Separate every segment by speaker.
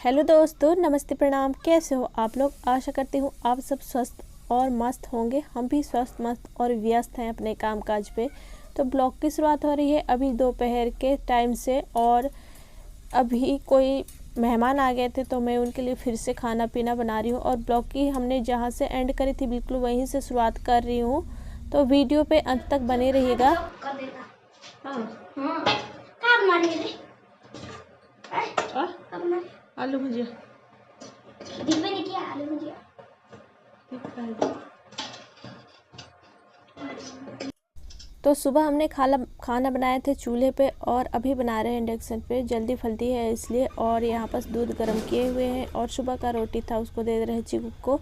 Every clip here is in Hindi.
Speaker 1: हेलो दोस्तों, नमस्ते, प्रणाम। कैसे हो आप लोग? आशा करती हूँ आप सब स्वस्थ और मस्त होंगे। हम भी स्वस्थ, मस्त और व्यस्त हैं अपने कामकाज पे। तो ब्लॉग की शुरुआत हो रही है अभी दोपहर के टाइम से। और अभी कोई मेहमान आ गए थे तो मैं उनके लिए फिर से खाना पीना बना रही हूँ। और ब्लॉग की हमने जहाँ से एंड करी थी बिल्कुल वहीं से शुरुआत कर रही हूँ। तो वीडियो पे अंत तक बने रहिएगा। आलू भुजिया तो सुबह हमने खाना बनाए थे चूल्हे पे और अभी बना रहे हैं इंडक्शन पे। जल्दी फलती है इसलिए। और यहाँ पर दूध गर्म किए हुए हैं और सुबह का रोटी था उसको दे रहे चिकू को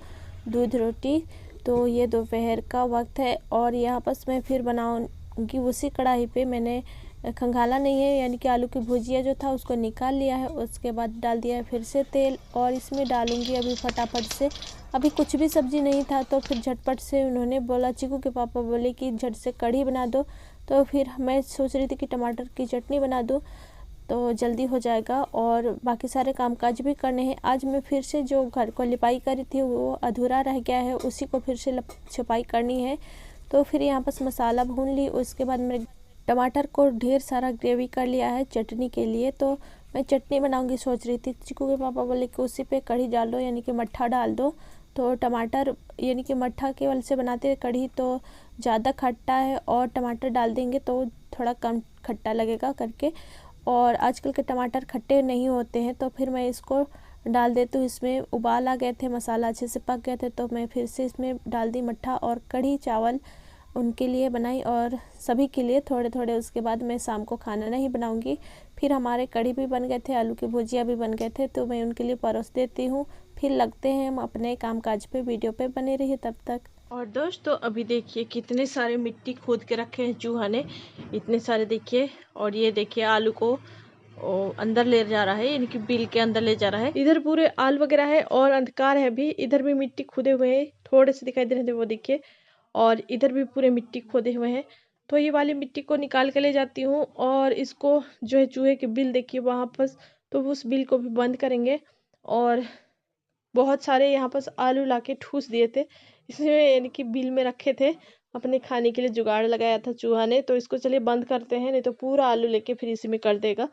Speaker 1: दूध रोटी। तो ये दोपहर का वक्त है और यहाँ पर मैं फिर बनाऊंगी उसी कढ़ाई पे। मैंने खंगाला नहीं है, यानी कि आलू की भुजिया जो था उसको निकाल लिया है। उसके बाद डाल दिया है फिर से तेल और इसमें डालूंगी अभी फटाफट से। अभी कुछ भी सब्जी नहीं था तो फिर झटपट से उन्होंने बोला, चिकू के पापा बोले कि झट से कढ़ी बना दो। तो फिर मैं सोच रही थी कि टमाटर की चटनी बना दूँ तो जल्दी हो जाएगा और बाकी सारे कामकाज भी करने हैं। आज मैं फिर से जो घर को लिपाई करी थी वो अधूरा रह गया है, उसी को फिर से छपाई करनी है। तो फिर यहाँ पर मसाला भून ली। उसके बाद मैं टमाटर को ढेर सारा ग्रेवी कर लिया है चटनी के लिए। तो मैं चटनी बनाऊंगी सोच रही थी। चिकू के पापा बोले कि उसी पे कढ़ी डाल दो, यानी कि मट्ठा डाल दो। तो टमाटर यानी कि मट्ठा केवल से बनाते हैं कढ़ी तो ज़्यादा खट्टा है और टमाटर डाल देंगे तो थोड़ा कम खट्टा लगेगा करके। और आजकल के टमाटर खट्टे नहीं होते हैं तो फिर मैं इसको डाल देती हूँ। इसमें उबाल आ गए थे, मसाला अच्छे से पक गए थे तो मैं फिर से इसमें डाल दी मट्ठा और कढ़ी चावल उनके लिए बनाई और सभी के लिए थोड़े थोड़े। उसके बाद मैं शाम को खाना नहीं बनाऊंगी। फिर हमारे कढ़ी भी बन गए थे, आलू की भुजिया भी बन गए थे तो मैं उनके लिए परोस देती हूँ। फिर लगते हैं हम अपने कामकाज पे। वीडियो पे बने रहिए तब तक। और दोस्तों अभी देखिए कितने सारे मिट्टी खोद के रखे हैं चूहा ने, इतने सारे देखिए। और ये देखिए आलू को अंदर ले जा रहा है, यानी कि बिल के अंदर ले जा रहा है। इधर पूरे आलू वगैरह है और अंधकार है भी। इधर भी मिट्टी खोदे हुए हैं, थोड़े से दिखाई दे रहे थे वो देखिए। और इधर भी पूरे मिट्टी खोदे हुए हैं। तो ये वाली मिट्टी को निकाल के ले जाती हूँ और इसको जो है चूहे के बिल देखिए वहाँ पर, तो उस बिल को भी बंद करेंगे। और बहुत सारे यहाँ पर आलू लाके ठूस दिए थे इसमें, यानी कि बिल में रखे थे। अपने खाने के लिए जुगाड़ लगाया था चूहा ने। तो इसको चलिए बंद करते हैं, नहीं तो पूरा आलू लेके फिर इसी में कर देगा।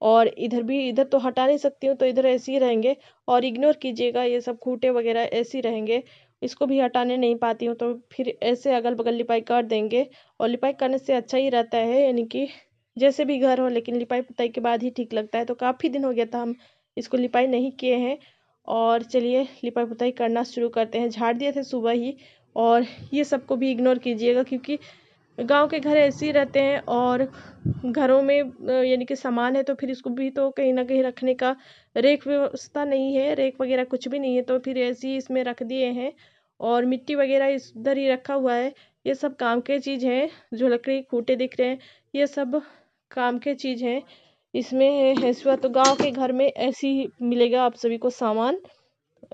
Speaker 1: और इधर भी, इधर तो हटा नहीं सकती हूँ तो इधर ऐसे ही रहेंगे। और इग्नोर कीजिएगा, ये सब खूंटे वगैरह ऐसे ही रहेंगे। इसको भी हटाने नहीं पाती हूँ तो फिर ऐसे अगल बगल लिपाई कर देंगे। और लिपाई करने से अच्छा ही रहता है, यानी कि जैसे भी घर हो लेकिन लिपाई पुताई के बाद ही ठीक लगता है। तो काफ़ी दिन हो गया था हम इसको लिपाई नहीं किए हैं। और चलिए लिपाई पुताई करना शुरू करते हैं। झाड़ दिए थे सुबह ही। और ये सबको भी इग्नोर कीजिएगा क्योंकि गांव के घर ऐसे ही रहते हैं और घरों में यानी कि सामान है तो फिर इसको भी तो कहीं ना कहीं रखने का रेक व्यवस्था नहीं है, रेक वगैरह कुछ भी नहीं है तो फिर ऐसे ही इसमें रख दिए हैं। और मिट्टी वगैरह इधर ही रखा हुआ है। ये सब काम के चीज़ हैं। जो लकड़ी खूंटे दिख रहे हैं ये सब काम के चीज़ हैं। इसमें हैसुआ तो गांव के घर में ऐसे ही मिलेगा आप सभी को सामान।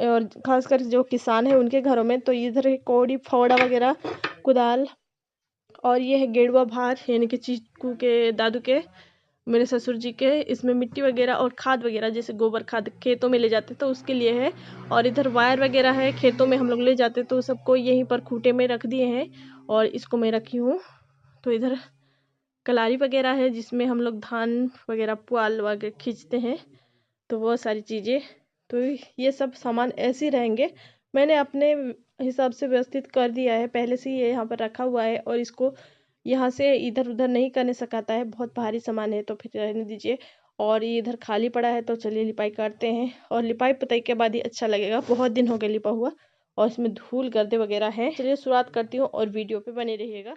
Speaker 1: और खासकर जो किसान है उनके घरों में तो इधर है कौड़ी फावड़ा वगैरह, कुदाल। और ये है गेड़ुआ भार, यानी कि चीकू के दादू के, मेरे ससुर जी के। इसमें मिट्टी वगैरह और खाद वगैरह जैसे गोबर खाद खेतों में ले जाते तो उसके लिए है। और इधर वायर वगैरह है, खेतों में हम लोग ले जाते तो सबको यहीं पर खूंटे में रख दिए हैं। और इसको मैं रखी हूँ। तो इधर कलारी वगैरह है जिसमें हम लोग धान वगैरह पुआल वगैरह खींचते हैं। तो वो सारी चीज़ें, तो ये सब सामान ऐसे ही रहेंगे। मैंने अपने हिसाब से व्यवस्थित कर दिया है पहले से ही, ये यहाँ पर रखा हुआ है। और इसको यहाँ से इधर उधर नहीं करने सकाता है, बहुत भारी सामान है तो फिर रहने दीजिए। और ये इधर खाली पड़ा है तो चलिए लिपाई करते हैं। और लिपाई पुताई के बाद ही अच्छा लगेगा, बहुत दिन हो गए लिपा हुआ और इसमें धूल गर्दे वगैरह है। चलिए शुरुआत करती हूँ और वीडियो पे बने रहिएगा।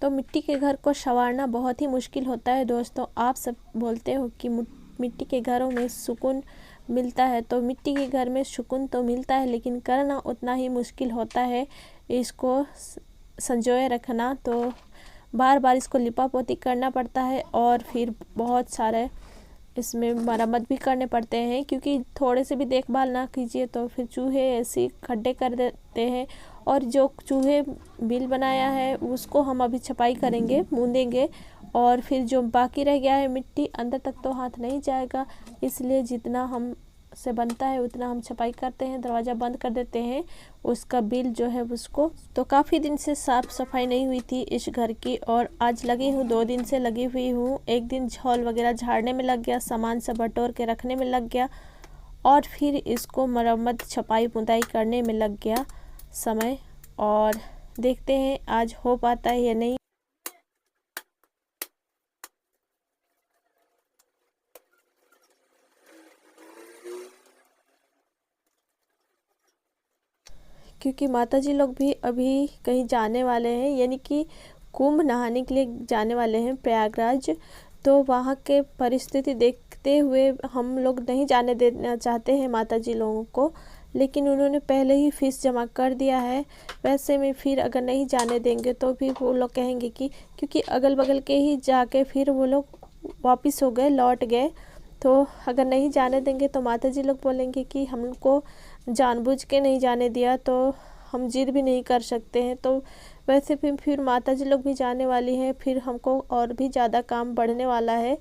Speaker 1: तो मिट्टी के घर को संवारना बहुत ही मुश्किल होता है दोस्तों। आप सब बोलते हो कि मिट्टी के घरों में सुकून मिलता है, तो मिट्टी के घर में सुकून तो मिलता है लेकिन करना उतना ही मुश्किल होता है। इसको संजोए रखना, तो बार बार इसको लिपा पोती करना पड़ता है और फिर बहुत सारे इसमें मरम्मत भी करने पड़ते हैं, क्योंकि थोड़े से भी देखभाल ना कीजिए तो फिर चूहे ऐसे खड्डे कर देते हैं। और जो चूहे बिल बनाया है उसको हम अभी छपाई करेंगे, मूंदेंगे, और फिर जो बाकी रह गया है मिट्टी अंदर तक तो हाथ नहीं जाएगा, इसलिए जितना हम से बनता है उतना हम छपाई करते हैं, दरवाज़ा बंद कर देते हैं, उसका बिल जो है उसको। तो काफ़ी दिन से साफ़ सफाई नहीं हुई थी इस घर की, और आज लगी हूँ, 2 दिन से लगी हुई हूँ। एक दिन हॉल वगैरह झाड़ने में लग गया, सामान सब बटोर के रखने में लग गया, और फिर इसको मरम्मत छपाई पुताई करने में लग गया समय। और देखते हैं आज हो पाता है या नहीं। क्योंकि माताजी लोग भी अभी कहीं जाने वाले हैं, यानी कि कुंभ नहाने के लिए जाने वाले हैं प्रयागराज। तो वहाँ के परिस्थिति देखते हुए हम लोग नहीं जाने देना चाहते हैं माताजी लोगों को, लेकिन उन्होंने पहले ही फीस जमा कर दिया है। वैसे में फिर अगर नहीं जाने देंगे तो भी वो लोग कहेंगे कि क्योंकि अगल बगल के ही जाके फिर वो लोग वापस हो गए, लौट गए, तो अगर नहीं जाने देंगे तो माताजी लोग बोलेंगे कि हमको जानबूझ के नहीं जाने दिया, तो हम जिद भी नहीं कर सकते हैं। तो वैसे भी फिर माताजी लोग भी जाने वाली हैं, फिर हमको और भी ज़्यादा काम बढ़ने वाला है।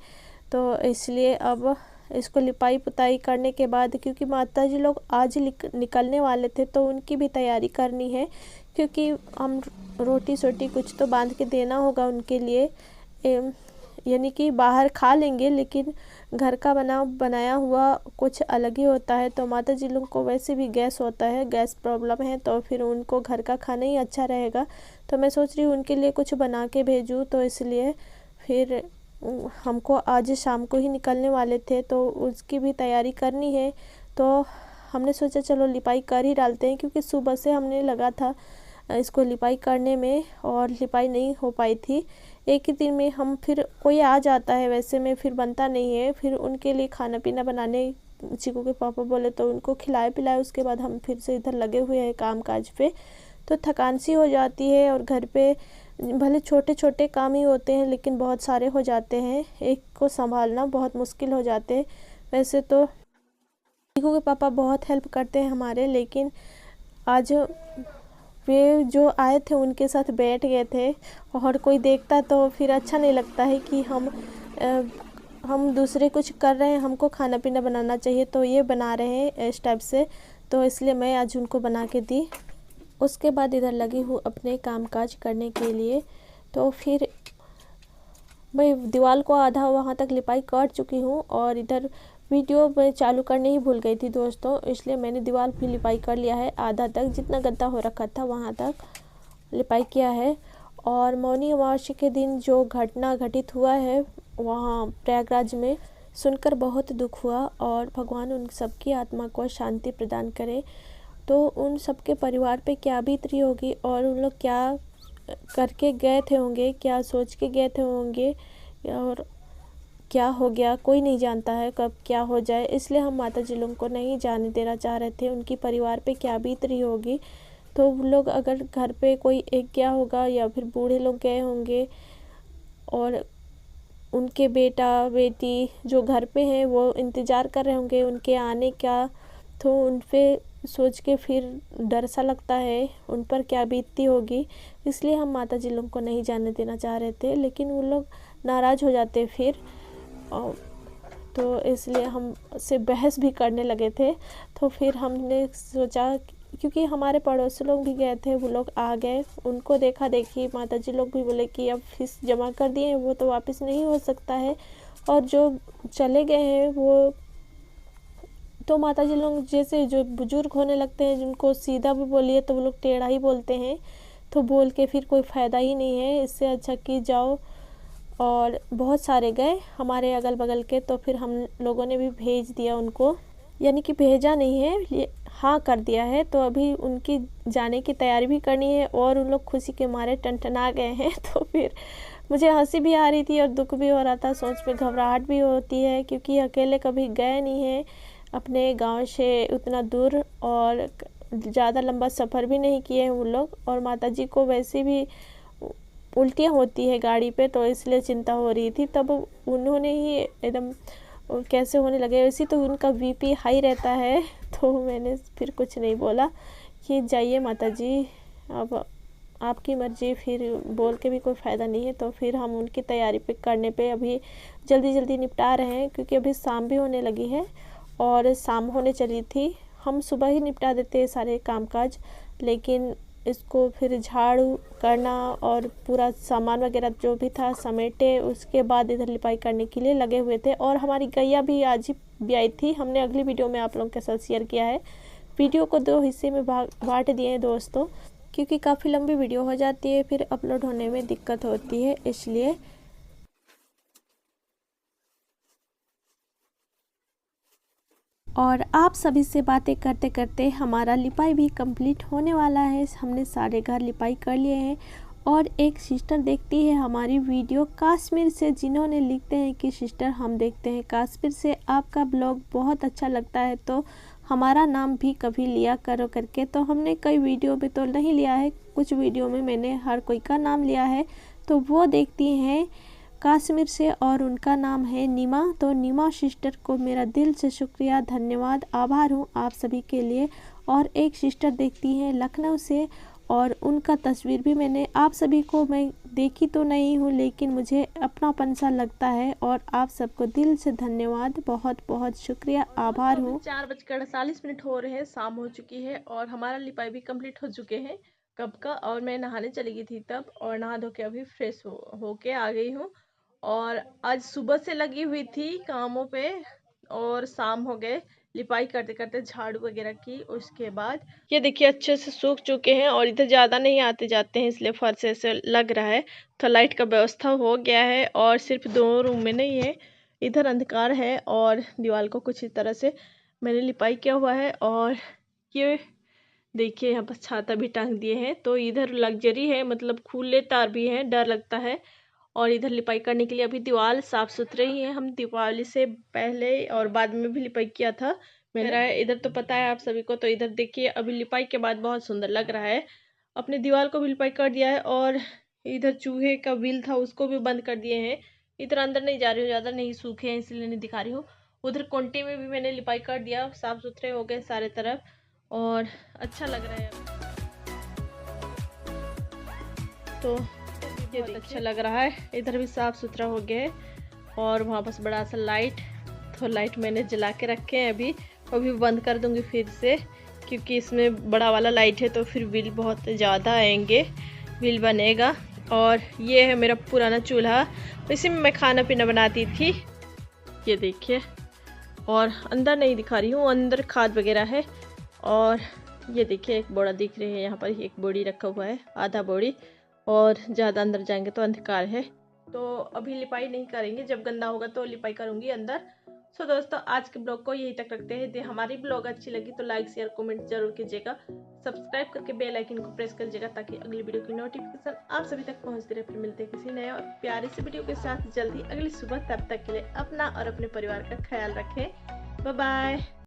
Speaker 1: तो इसलिए अब इसको लिपाई पुताई करने के बाद, क्योंकि माताजी लोग आज निकलने वाले थे तो उनकी भी तैयारी करनी है, क्योंकि हम रोटी सोटी कुछ तो बांध के देना होगा उनके लिए। यानी कि बाहर खा लेंगे, लेकिन घर का बनाया हुआ कुछ अलग ही होता है। तो माताजी लोग को वैसे भी गैस होता है, गैस प्रॉब्लम है, तो फिर उनको घर का खाना ही अच्छा रहेगा। तो मैं सोच रही हूँ उनके लिए कुछ बना के भेजूँ, तो इसलिए फिर हमको आज शाम को ही निकलने वाले थे, तो उसकी भी तैयारी करनी है। तो हमने सोचा चलो लिपाई कर ही डालते हैं, क्योंकि सुबह से हमने लगा था इसको लिपाई करने में, और लिपाई नहीं हो पाई थी। एक ही दिन में हम फिर कोई आ जाता है, वैसे में फिर बनता नहीं है, फिर उनके लिए खाना पीना बनाने चीकू के पापा बोले तो उनको खिलाए पिलाए, उसके बाद हम फिर से इधर लगे हुए हैं काम काज पे। तो थकान सी हो जाती है, और घर पे भले छोटे छोटे काम ही होते हैं लेकिन बहुत सारे हो जाते हैं, एक को संभालना बहुत मुश्किल हो जाते हैं। वैसे तो चीकू के पापा बहुत हेल्प करते हैं हमारे, लेकिन आज वे जो आए थे उनके साथ बैठ गए थे, और कोई देखता तो फिर अच्छा नहीं लगता है कि हम दूसरे कुछ कर रहे हैं, हमको खाना पीना बनाना चाहिए, तो ये बना रहे हैं इस टाइप से। तो इसलिए मैं आज उनको बना के दी। उसके बाद इधर लगी हूँ अपने कामकाज करने के लिए। तो फिर मैं दीवार को आधा वहाँ तक लिपाई कर चुकी हूँ, और इधर वीडियो मैं चालू करने ही भूल गई थी दोस्तों, इसलिए मैंने दीवार भी लिपाई कर लिया है आधा तक, जितना गद्दा हो रखा था वहाँ तक लिपाई किया है। और मौनी अमावस्या के दिन जो घटना घटित हुआ है वहाँ प्रयागराज में, सुनकर बहुत दुख हुआ, और भगवान उन सबकी आत्मा को शांति प्रदान करे। तो उन सबके परिवार पे क्या बीत रही होगी, और उन लोग क्या करके गए थे होंगे, क्या सोच के गए थे होंगे, और क्या हो गया कोई नहीं जानता है कब क्या हो जाए। इसलिए हम माताजी लोगों को नहीं जाने देना चाह रहे थे, उनकी परिवार पे क्या बीत रही होगी। तो वो लोग अगर घर पे कोई एक गया होगा, या फिर बूढ़े लोग गए होंगे, और उनके बेटा बेटी जो घर पे हैं वो इंतज़ार कर रहे होंगे उनके आने का, तो उन पे सोच के फिर डर सा लगता है, उन पर क्या बीतती होगी। इसलिए हम माताजी लोगों को नहीं जाने देना चाह रहे थे, लेकिन वो लोग नाराज़ हो जाते फिर, तो इसलिए हम से बहस भी करने लगे थे। तो फिर हमने सोचा, क्योंकि हमारे पड़ोसी लोग भी गए थे, वो लोग आ गए, उनको देखा देखी माताजी लोग भी बोले कि अब फीस जमा कर दिए हैं, वो तो वापस नहीं हो सकता है, और जो चले गए हैं वो तो माताजी लोग जैसे जो बुजुर्ग होने लगते हैं, जिनको सीधा भी बोलिए तो वो लोग टेढ़ा ही बोलते हैं, तो बोल के फिर कोई फ़ायदा ही नहीं है। इससे अच्छा कि जाओ। और बहुत सारे गए हमारे अगल बगल के, तो फिर हम लोगों ने भी भेज दिया उनको, यानी कि भेजा नहीं है, हाँ कर दिया है। तो अभी उनकी जाने की तैयारी भी करनी है, और उन लोग खुशी के मारे टनटना गए हैं। तो फिर मुझे हंसी भी आ रही थी और दुख भी हो रहा था, सोच में घबराहट भी होती है, क्योंकि अकेले कभी गए नहीं हैं अपने गांव से उतना दूर, और ज़्यादा लंबा सफ़र भी नहीं किए हैं वो लोग। और माताजी को वैसे भी उल्टियाँ होती है गाड़ी पे, तो इसलिए चिंता हो रही थी। तब उन्होंने ही एकदम और कैसे होने लगे। वैसे तो उनका बीपी हाई रहता है, तो मैंने फिर कुछ नहीं बोला कि जाइए माता जी, अब आपकी मर्ज़ी, फिर बोल के भी कोई फ़ायदा नहीं है। तो फिर हम उनकी तैयारी पे करने पे अभी जल्दी जल्दी निपटा रहे हैं, क्योंकि अभी शाम भी होने लगी है और शाम होने चली थी। हम सुबह ही निपटा देते हैं सारे कामकाज, लेकिन इसको फिर झाड़ू करना और पूरा सामान वगैरह जो भी था समेटे, उसके बाद इधर लिपाई करने के लिए लगे हुए थे। और हमारी गैया भी आज ही ब्याई थी, हमने अगली वीडियो में आप लोगों के साथ शेयर किया है। वीडियो को 2 हिस्से में बांट दिए हैं दोस्तों, क्योंकि काफ़ी लंबी वीडियो हो जाती है, फिर अपलोड होने में दिक्कत होती है, इसलिए। और आप सभी से बातें करते करते हमारा लिपाई भी कंप्लीट होने वाला है। हमने सारे घर लिपाई कर लिए हैं। और एक सिस्टर देखती है हमारी वीडियो कश्मीर से, जिन्होंने लिखते हैं कि सिस्टर हम देखते हैं कश्मीर से, आपका ब्लॉग बहुत अच्छा लगता है, तो हमारा नाम भी कभी लिया करो करके। तो हमने कई वीडियो में तो नहीं लिया है, कुछ वीडियो में मैंने हर कोई का नाम लिया है। तो वो देखती हैं कश्मीर से और उनका नाम है नीमा। तो नीमा सिस्टर को मेरा दिल से शुक्रिया, धन्यवाद, आभार हूँ आप सभी के लिए। और एक सिस्टर देखती हैं लखनऊ से, और उनका तस्वीर भी मैंने आप सभी को, मैं देखी तो नहीं हूँ, लेकिन मुझे अपनापन सा लगता है। और आप सबको दिल से धन्यवाद, बहुत बहुत शुक्रिया, आभार हूँ। 4:48 हो रहे हैं, शाम हो चुकी है और हमारा लिपाई भी कंप्लीट हो चुके हैं कब का। और मैं नहाने चली गई थी तब, और नहा धो के अभी फ्रेश होके आ गई हूँ। और आज सुबह से लगी हुई थी कामों पे, और शाम हो गए लिपाई करते करते, झाड़ू वगैरह की। उसके बाद ये देखिए अच्छे से सूख चुके हैं, और इधर ज़्यादा नहीं आते जाते हैं, इसलिए फर्श ऐसे लग रहा है। तो लाइट का व्यवस्था हो गया है, और सिर्फ 2 रूम में नहीं है, इधर अंधकार है। और दीवार को कुछ इस तरह से मैंने लिपाई किया हुआ है। और ये देखिए यहाँ पर छाता भी टांग दिए हैं। तो इधर लग्जरी है, मतलब खुले तार भी हैं, डर लगता है। और इधर लिपाई करने के लिए अभी दीवार साफ सुथरे ही है। हम दिवाली से पहले और बाद में भी लिपाई किया था मेरा, इधर तो पता है आप सभी को। तो इधर देखिए अभी लिपाई के बाद बहुत सुंदर लग रहा है। अपने दीवार को भी लिपाई कर दिया है, और इधर चूहे का बिल था उसको भी बंद कर दिए हैं। इधर अंदर नहीं जा रही हूँ, ज़्यादा नहीं सूखे हैं इसलिए नहीं दिखा रही हूँ। उधर कोंटी में भी मैंने लिपाई कर दिया, साफ सुथरे हो गए सारे तरफ, और अच्छा लग रहा है। तो ये बहुत अच्छा लग रहा है, इधर भी साफ सुथरा हो गया है। और वहाँ बस बड़ा सा लाइट, तो लाइट मैंने जला के रखे हैं अभी बंद कर दूंगी फिर से, क्योंकि इसमें बड़ा वाला लाइट है तो फिर बिल बहुत ज़्यादा आएंगे, बिल बनेगा। और ये है मेरा पुराना चूल्हा, इसी में मैं खाना पीना बनाती थी, ये देखिए। और अंदर नहीं दिखा रही हूँ, अंदर खाद वगैरह है। और ये देखिए एक बोरा दिख रही है, यहाँ पर एक बोरी रखा हुआ है, आधा बोरी। और ज़्यादा अंदर जाएंगे तो अंधकार है, तो अभी लिपाई नहीं करेंगे, जब गंदा होगा तो लिपाई करूँगी अंदर। सो दोस्तों आज के ब्लॉग को यहीं तक रखते हैं। यदि हमारी ब्लॉग अच्छी लगी तो लाइक शेयर कमेंट जरूर कीजिएगा, सब्सक्राइब करके बेल आइकन को प्रेस कर लीजिएगा, ताकि अगली वीडियो की नोटिफिकेशन आप सभी तक पहुंचती रहे। फिर मिलते हैं किसी नए और प्यारे से वीडियो के साथ जल्दी अगली सुबह। तब तक के लिए अपना और अपने परिवार का ख्याल रखें। Bye bye.